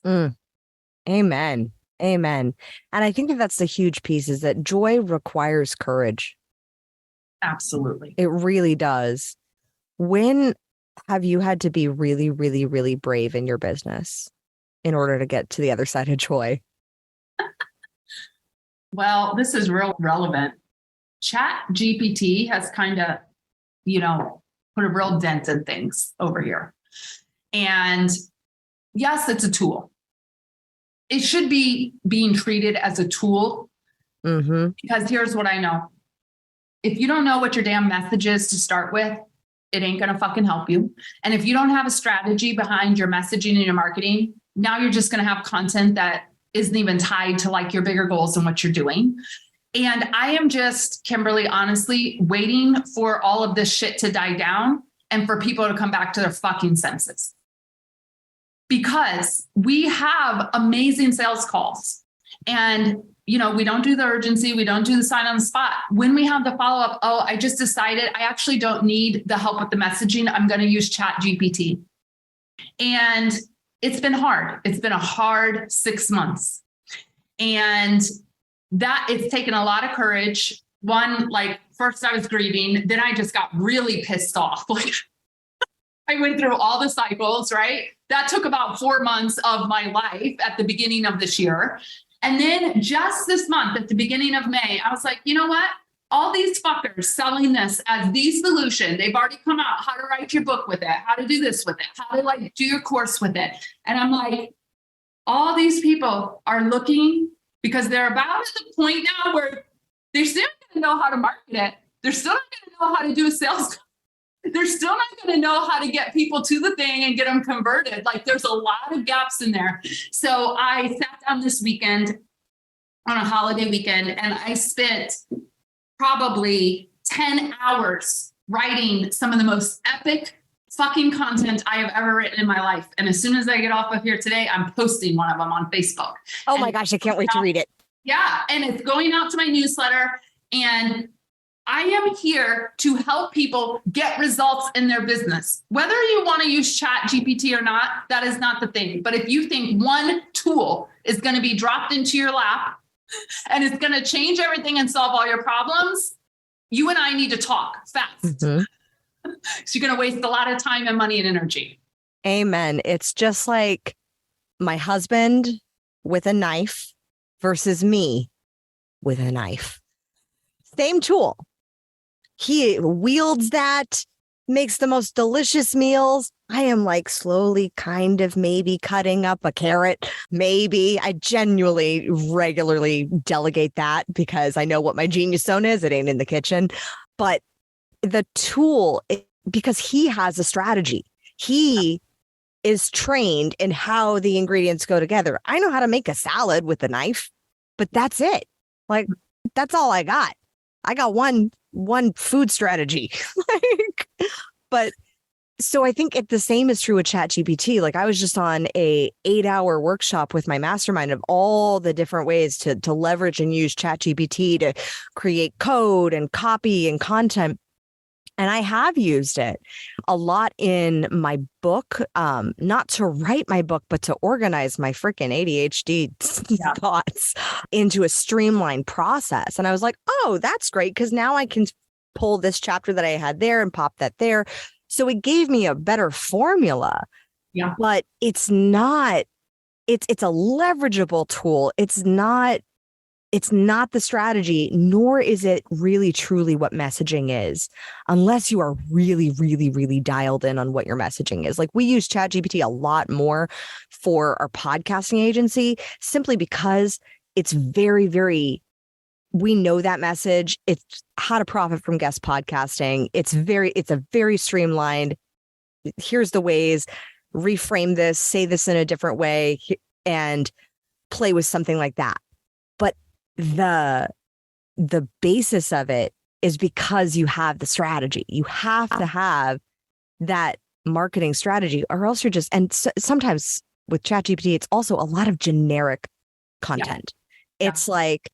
Amen. Amen. And I think that that's the huge piece, is that joy requires courage. Absolutely. It really does. When have you had to be really, really, really brave in your business in order to get to the other side of joy? Well, this is real relevant. Chat GPT has kind of, put a real dent in things over here. And yes, it's a tool. It should be being treated as a tool, because here's what I know. If you don't know what your damn message is to start with, it ain't going to fucking help you. And if you don't have a strategy behind your messaging and your marketing, now you're just going to have content that isn't even tied to like your bigger goals and what you're doing. And I am just, Kimberly, honestly, waiting for all of this shit to die down and for people to come back to their fucking senses. Because we have amazing sales calls and, we don't do the urgency. We don't do the sign on the spot. When we have the follow-up, I just decided I actually don't need the help with the messaging. I'm going to use Chat GPT. And it's been hard. It's been a hard 6 months. And that it's taken a lot of courage. One, like first I was grieving, then I just got really pissed off. Like I went through all the cycles, right? That took about 4 months of my life at the beginning of this year. And then just this month, at the beginning of May, I was like, you know what? All these fuckers selling this as the solution, they've already come out, how to write your book with it, how to do this with it, how to like do your course with it. And I'm like, all these people are looking, because they're about at the point now where they're still not going to know how to market it. They're still not going to know how to do a sales. They're still not going to know how to get people to the thing and get them converted. Like there's a lot of gaps in there. So I sat down this weekend on a holiday weekend and I spent probably 10 hours writing some of the most epic fucking content I have ever written in my life. And as soon as I get off of here today, I'm posting one of them on Facebook. Oh my gosh, I can't wait to read it. Yeah. And it's going out to my newsletter, and I am here to help people get results in their business. Whether you want to use Chat GPT or not, that is not the thing. But if you think one tool is going to be dropped into your lap and it's going to change everything and solve all your problems, you and I need to talk fast. So you're going to waste a lot of time and money and energy. Amen. It's just like my husband with a knife versus me with a knife. Same tool. He wields that makes the most delicious meals. I am like slowly kind of maybe cutting up a carrot. Maybe I genuinely regularly delegate that because I know what my genius zone is. It ain't in the kitchen. But the tool, because he has a strategy, he is trained in how the ingredients go together. I know how to make a salad with a knife, but that's it. Like, that's all I got. I got one food strategy. But so I think the same is true with ChatGPT. Like, I was just on a 8-hour workshop with my mastermind of all the different ways to leverage and use ChatGPT to create code and copy and content. And I have used it a lot in my book, not to write my book, but to organize my freaking ADHD thoughts into a streamlined process. And I was like, oh, that's great, because now I can pull this chapter that I had there and pop that there. So it gave me a better formula. Yeah. But it's not, it's a leverageable tool. It's not the strategy, nor is it really truly what messaging is, unless you are really, really, really dialed in on what your messaging is. Like, we use ChatGPT a lot more for our podcasting agency, simply because it's very, very, we know that message. It's how to profit from guest podcasting. It's a very streamlined, here's the ways, reframe this, say this in a different way, and play with something like that. But the basis of it is because you have the strategy. You have to have that marketing strategy, or else you're just, and sometimes with ChatGPT, it's also a lot of generic content. Yeah. It's like,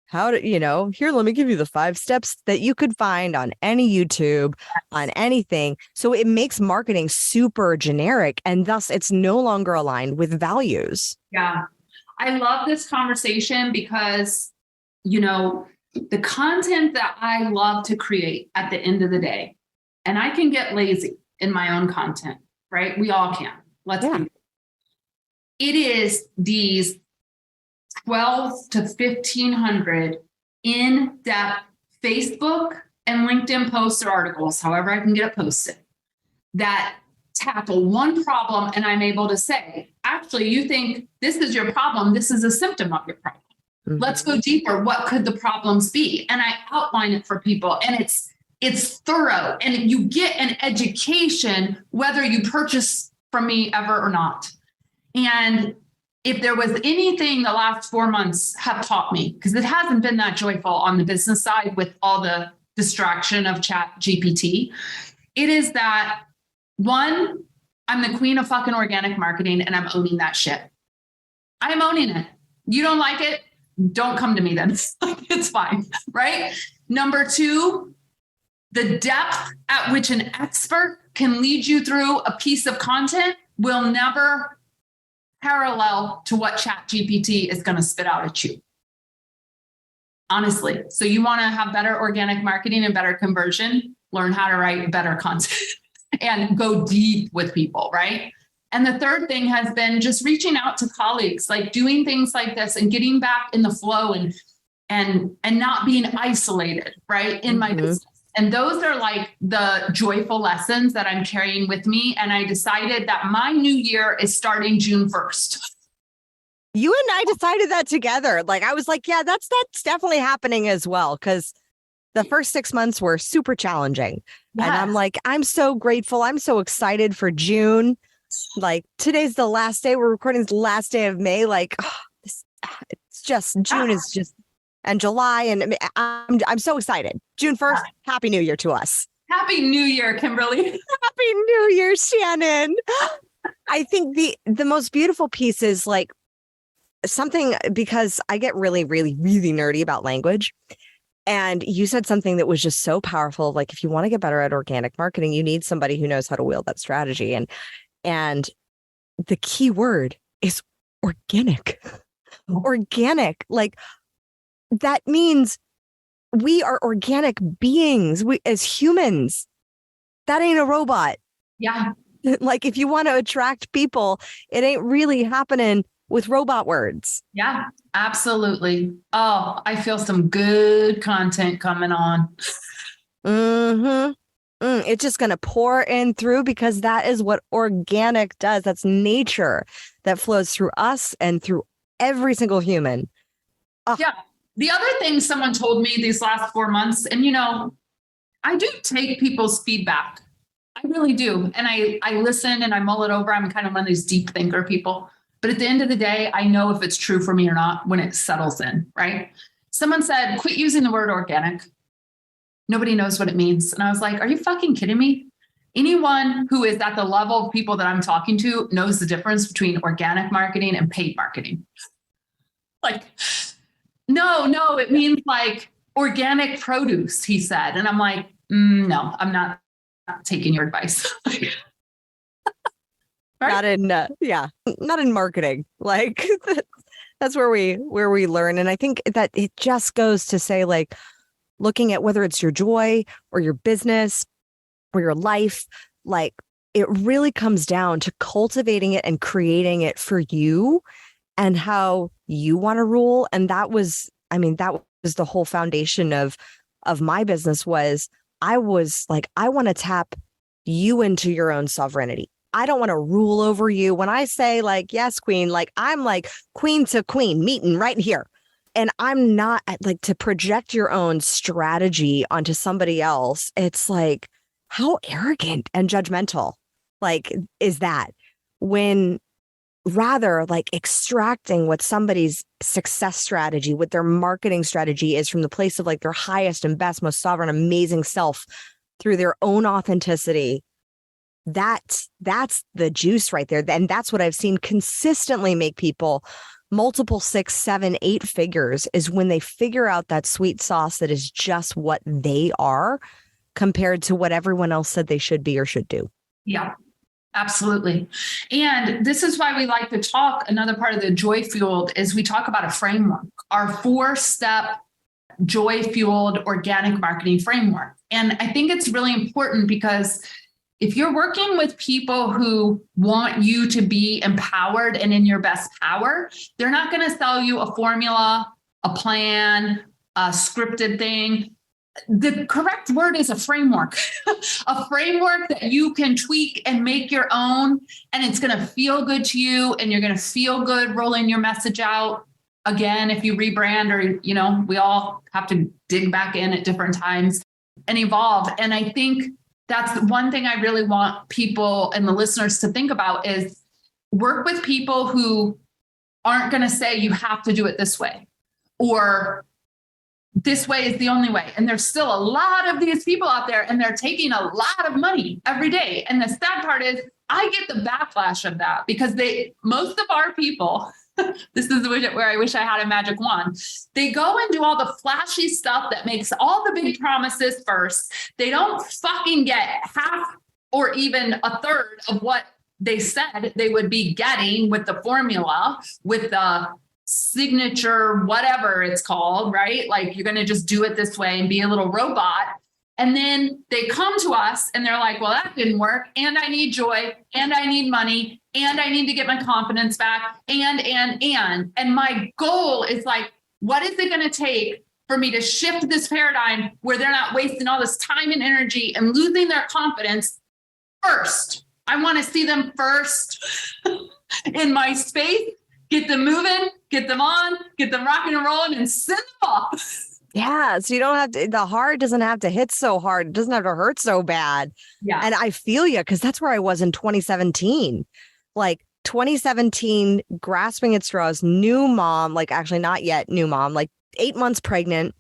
how to, here, let me give you the 5 steps that you could find on any YouTube, on anything. So it makes marketing super generic, and thus it's no longer aligned with values. Yeah. I love this conversation because, the content that I love to create at the end of the day, and I can get lazy in my own content, right? We all can. It is these 12 to 1,500 in-depth Facebook and LinkedIn posts or articles, however I can get it posted, that tackle one problem, and I'm able to say, actually, you think this is your problem. This is a symptom of your problem. Mm-hmm. Let's go deeper. What could the problems be? And I outline it for people, and it's thorough, and you get an education whether you purchase from me ever or not. And if there was anything the last 4 months have taught me, because it hasn't been that joyful on the business side with all the distraction of ChatGPT, it is that, one, I'm the queen of fucking organic marketing, and I'm owning that shit. I'm owning it. You don't like it? Don't come to me then. It's fine, right? Number 2, the depth at which an expert can lead you through a piece of content will never parallel to what ChatGPT is going to spit out at you. Honestly. So you want to have better organic marketing and better conversion, learn how to write better content. And go deep with people, right? And the third thing has been just reaching out to colleagues, like doing things like this and getting back in the flow and not being isolated, right? In my business. And those are like the joyful lessons that I'm carrying with me. And I decided that my new year is starting June 1st. You and I decided that together. Like, I was like, yeah, that's definitely happening as well. Because the first 6 months were super challenging. Yes. And I'm like, I'm so grateful. I'm so excited for June. Like, today's the last day. We're recording the last day of May. Like, it's just, June is just, and July. And I'm so excited. June 1st, Happy New Year to us. Happy New Year, Kimberly. Happy New Year, Shannon. I think the most beautiful piece is like something, because I get really, really, really nerdy about language. And you said something that was just so powerful. Like, if you want to get better at organic marketing, you need somebody who knows how to wield that strategy. And the key word is organic. Organic. Like, that means we are organic beings. We, as humans, that ain't a robot. Yeah. Like, if you want to attract people, it ain't really happening with robot words. Yeah, absolutely. Oh, I feel some good content coming on. Mm-hmm. It's just going to pour in through because that is what organic does. That's nature that flows through us and through every single human. Yeah. The other thing someone told me these last 4 months, and I do take people's feedback. I really do. And I listen and I mull it over. I'm kind of one of these deep thinker people. But at the end of the day, I know if it's true for me or not when it settles in, right? Someone said, quit using the word organic. Nobody knows what it means. And I was like, are you fucking kidding me? Anyone who is at the level of people that I'm talking to knows the difference between organic marketing and paid marketing. Like, no, it means like organic produce, he said. And I'm like, no, I'm not taking your advice. Right? Not in marketing. Like that's where we learn. And I think that it just goes to say, like, looking at whether it's your joy or your business or your life, like it really comes down to cultivating it and creating it for you and how you want to rule. And that was the whole foundation of my business. I was like, I want to tap you into your own sovereignty. I don't want to rule over you. When I say like, yes, queen, like I'm like queen to queen meeting right here. And I'm not like to project your own strategy onto somebody else. It's like, how arrogant and judgmental like is that, when rather like extracting what somebody's success strategy, what their marketing strategy is from the place of like their highest and best, most sovereign, amazing self through their own authenticity. That's the juice right there. And that's what I've seen consistently make people multiple 6, 7, 8 figures, is when they figure out that sweet sauce that is just what they are compared to what everyone else said they should be or should do. Yeah, absolutely. And this is why we like to talk. Another part of the joy fueled is we talk about a framework, our 4-step joy fueled organic marketing framework. And I think it's really important because if you're working with people who want you to be empowered and in your best power, they're not going to sell you a formula, a plan, a scripted thing. The correct word is a framework, a framework that you can tweak and make your own, and it's going to feel good to you, and you're going to feel good rolling your message out. Again, if you rebrand or, we all have to dig back in at different times and evolve. And I think that's one thing I really want people and the listeners to think about is work with people who aren't going to say you have to do it this way or this way is the only way. And there's still a lot of these people out there and they're taking a lot of money every day. And the sad part is I get the backlash of that because most of our people, this is where I wish I had a magic wand. They go and do all the flashy stuff that makes all the big promises first. They don't fucking get half or even a third of what they said they would be getting with the formula, with the signature, whatever it's called, right? Like you're going to just do it this way and be a little robot. And then they come to us and they're like, well, that didn't work. And I need joy and I need money and I need to get my confidence back. And my goal is like, what is it going to take for me to shift this paradigm where they're not wasting all this time and energy and losing their confidence first? I want to see them first in my space, get them moving, get them on, get them rocking and rolling and send them off. Yeah. So you don't have to, the hard doesn't have to hit so hard. It doesn't have to hurt so bad. Yeah. And I feel you because that's where I was in 2017. Like 2017, grasping at straws, new mom, like actually not yet new mom, like 8 months pregnant,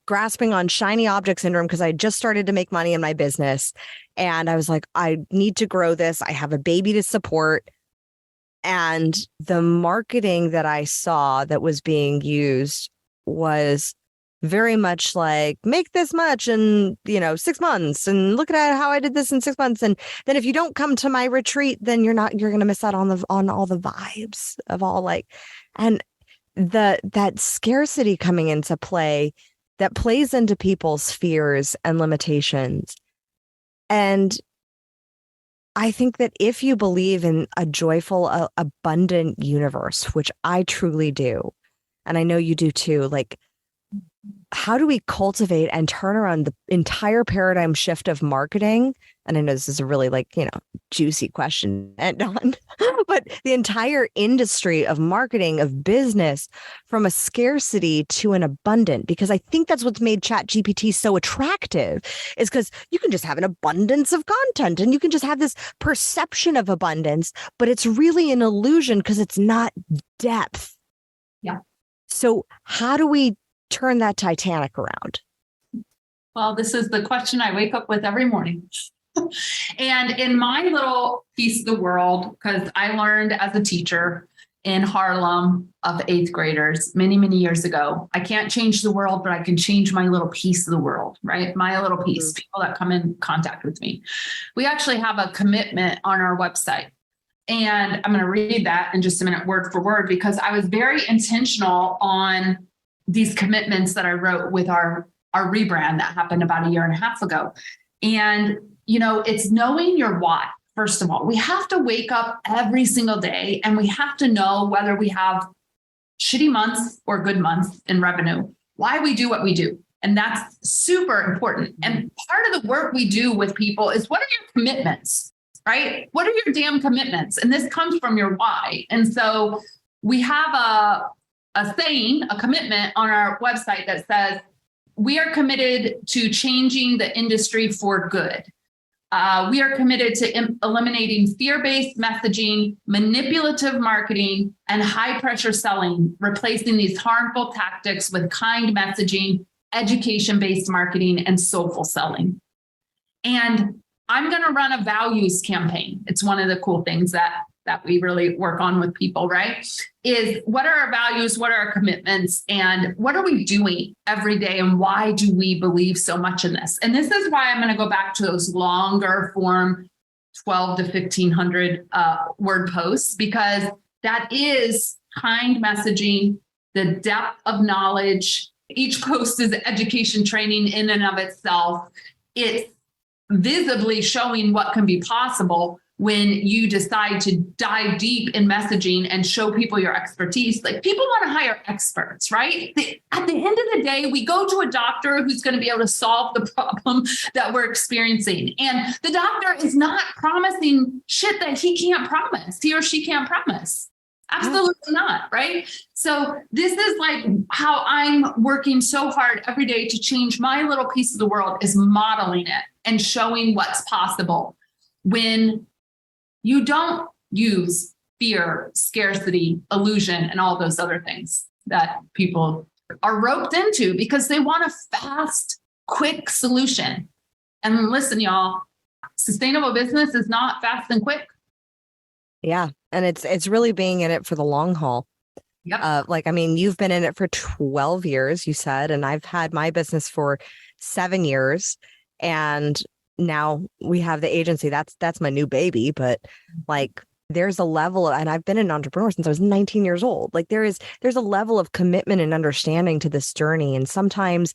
grasping on shiny object syndrome because I just started to make money in my business. And I was like, I need to grow this. I have a baby to support. And the marketing that I saw that was being used was very much like, make this much in 6 months and look at how I did this in 6 months. And then if you don't come to my retreat, then you're going to miss out on all the vibes of all like, and that scarcity coming into play that plays into people's fears and limitations. And I think that if you believe in a joyful, abundant universe, which I truly do, and I know you do too, like how do we cultivate and turn around the entire paradigm shift of marketing? And I know this is a really juicy question to end on, but the entire industry of marketing, of business, from a scarcity to an abundant, because I think that's what's made ChatGPT so attractive, is because you can just have an abundance of content and you can just have this perception of abundance, but it's really an illusion because it's not depth. Yeah. So how do we turn that Titanic around? Well, this is the question I wake up with every morning. And in my little piece of the world, because I learned as a teacher in Harlem of 8th graders many, many years ago, I can't change the world, but I can change my little piece of the world, right? My little piece, people that come in contact with me. We actually have a commitment on our website. And I'm going to read that in just a minute, word for word, because I was very intentional on these commitments that I wrote with our rebrand that happened about 1.5 years ago. And it's knowing your why. First of all, we have to wake up every single day and we have to know whether we have shitty months or good months in revenue, why we do what we do. And that's super important. And part of the work we do with people is, what are your commitments, right? What are your damn commitments? And this comes from your why. And so we have a saying, a commitment on our website that says, we are committed to changing the industry for good. We are committed to eliminating fear-based messaging, manipulative marketing, and high-pressure selling, replacing these harmful tactics with kind messaging, education-based marketing, and soulful selling. And I'm going to run a values campaign. It's one of the cool things that we really work on with people, right? Is, what are our values? What are our commitments? And what are we doing every day? And why do we believe so much in this? And this is why I'm going to go back to those longer form 12 to 1500 word posts, because that is kind messaging, the depth of knowledge. Each post is education training in and of itself. It's visibly showing what can be possible when you decide to dive deep in messaging and show people your expertise. Like, people want to hire experts, right? At the end of the day, we go to a doctor who's going to be able to solve the problem that we're experiencing. And the doctor is not promising shit that he or she can't promise. Absolutely not, right? So this is like how I'm working so hard every day to change my little piece of the world, is modeling it and showing what's possible when you don't use fear, scarcity, illusion, and all those other things that people are roped into because they want a fast, quick solution. And listen, y'all, sustainable business is not fast and quick. Yeah. And it's really being in it for the long haul. Yep. You've been in it for 12 years, you said, and I've had my business for 7 years. And now we have the agency. That's my new baby. But there's a level, and I've been an entrepreneur since I was 19 years old. There's a level of commitment and understanding to this journey. And sometimes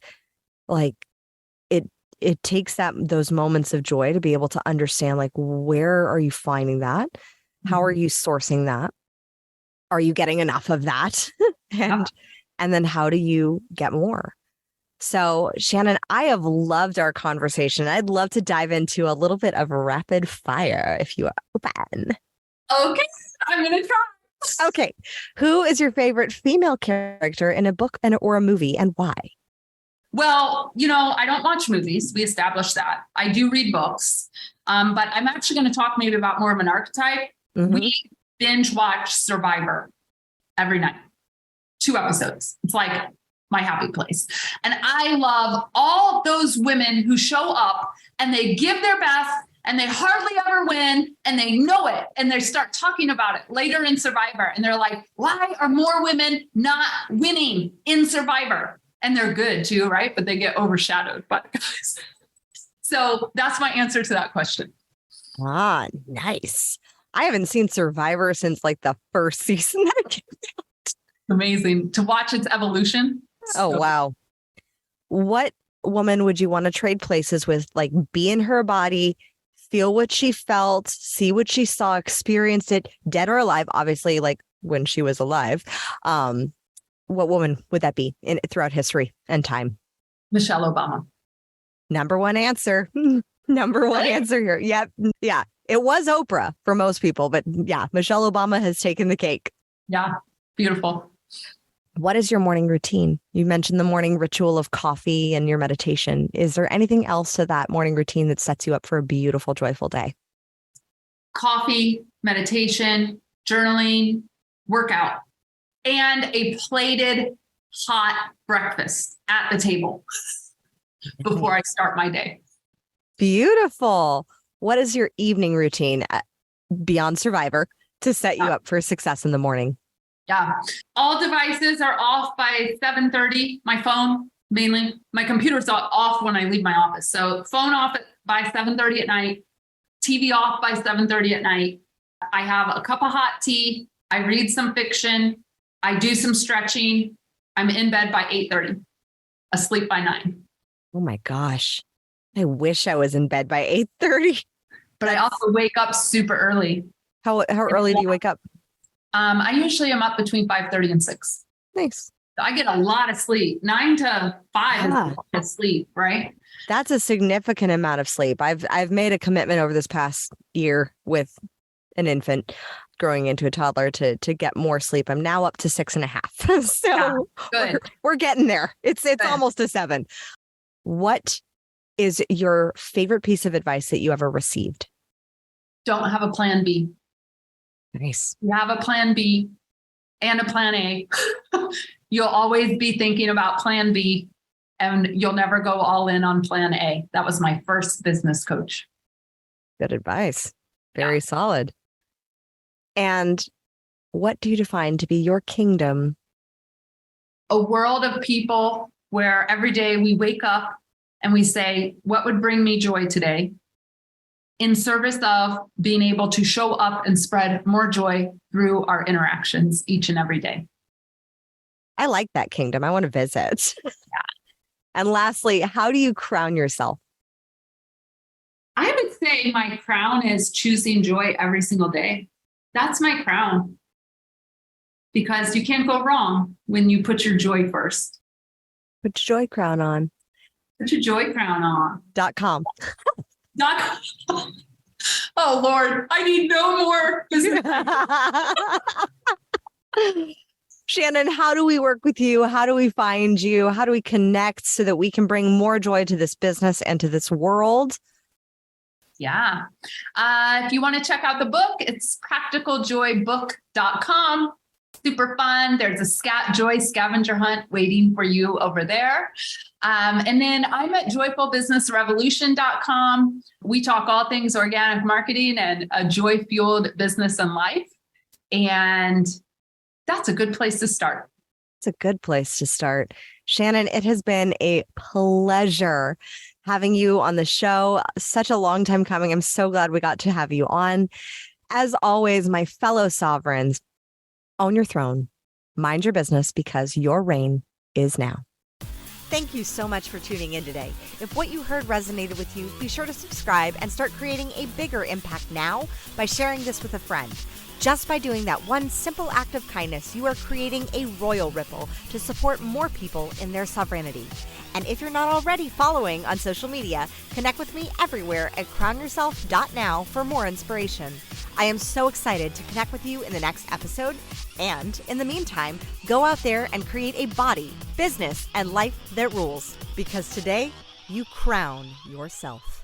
it takes those moments of joy to be able to understand, where are you finding that? How are you sourcing that? Are you getting enough of that? And then how do you get more? So, Shannon, I have loved our conversation. I'd love to dive into a little bit of rapid fire if you are open. Okay, I'm going to try. Okay. Who is your favorite female character in a book or a movie, and why? Well, I don't watch movies. We established that. I do read books, but I'm actually going to talk maybe about more of an archetype. Mm-hmm. We binge watch Survivor every night, 2 episodes. It's like my happy place. And I love all those women who show up and they give their best and they hardly ever win and they know it. And they start talking about it later in Survivor. And they're like, why are more women not winning in Survivor? And they're good too, right? But they get overshadowed by the guys. So that's my answer to that question. Ah, nice. I haven't seen Survivor since the first season that came out. Amazing to watch its evolution. Oh, wow. What woman would you want to trade places with? Be in her body, feel what she felt, see what she saw, experienced it, dead or alive, obviously, when she was alive. What woman would that be throughout history and time? Michelle Obama. Number one answer. Number one answer here. Yep. Yeah. It was Oprah for most people, but yeah, Michelle Obama has taken the cake. Yeah. Beautiful. What is your morning routine? You mentioned the morning ritual of coffee and your meditation. Is there anything else to that morning routine that sets you up for a beautiful, joyful day? Coffee, meditation, journaling, workout, and a plated hot breakfast at the table before I start my day. Beautiful. What is your evening routine beyond Survivor to set you up for success in the morning? Yeah. All devices are off by 7:30. My phone, mainly. My computer's off when I leave my office. So phone off by 7:30 at night, TV off by 7:30 at night. I have a cup of hot tea. I read some fiction. I do some stretching. I'm in bed by 8:30, asleep by 9. Oh my gosh. I wish I was in bed by 8:30. But I also wake up super early. How early do you wake up? I usually am up between 5:30 and 6. Nice. I get a lot of sleep. 9 to 5 is a lot of sleep, right? That's a significant amount of sleep. I've made a commitment over this past year with an infant growing into a toddler to get more sleep. I'm now up to 6.5. So good. We're getting there. It's almost a 7. What is your favorite piece of advice that you ever received? Don't have a plan B. Nice. You have a plan B and a plan A. You'll always be thinking about plan B and you'll never go all in on plan A. That was my first business coach. Good advice. Very solid. And what do you define to be your kingdom? A world of people where every day we wake up and we say, what would bring me joy today? In service of being able to show up and spread more joy through our interactions each and every day. I like that kingdom. I want to visit. Yeah. And lastly, how do you crown yourself? I would say my crown is choosing joy every single day. That's my crown. Because you can't go wrong when you put your joy first. Put your joy crown on. Put your joy crown on. .com. Oh, Lord, I need no more. Shannon, how do we work with you? How do we find you? How do we connect so that we can bring more joy to this business and to this world? Yeah. If you want to check out the book, it's practicaljoybook.com. Super fun. There's a joy scavenger hunt waiting for you over there. And then I'm at joyfulbusinessrevolution.com. We talk all things organic marketing and a joy-fueled business and life. And that's a good place to start. It's a good place to start. Shannon, it has been a pleasure having you on the show. Such a long time coming. I'm so glad we got to have you on. As always, my fellow sovereigns, own your throne, mind your business, because your reign is now. Thank you so much for tuning in today. If what you heard resonated with you, be sure to subscribe and start creating a bigger impact now by sharing this with a friend. Just by doing that one simple act of kindness, you are creating a royal ripple to support more people in their sovereignty. And if you're not already following on social media, connect with me everywhere at crownyourself.now for more inspiration. I am so excited to connect with you in the next episode. And in the meantime, go out there and create a body, business, and life that rules. Because today, you crown yourself.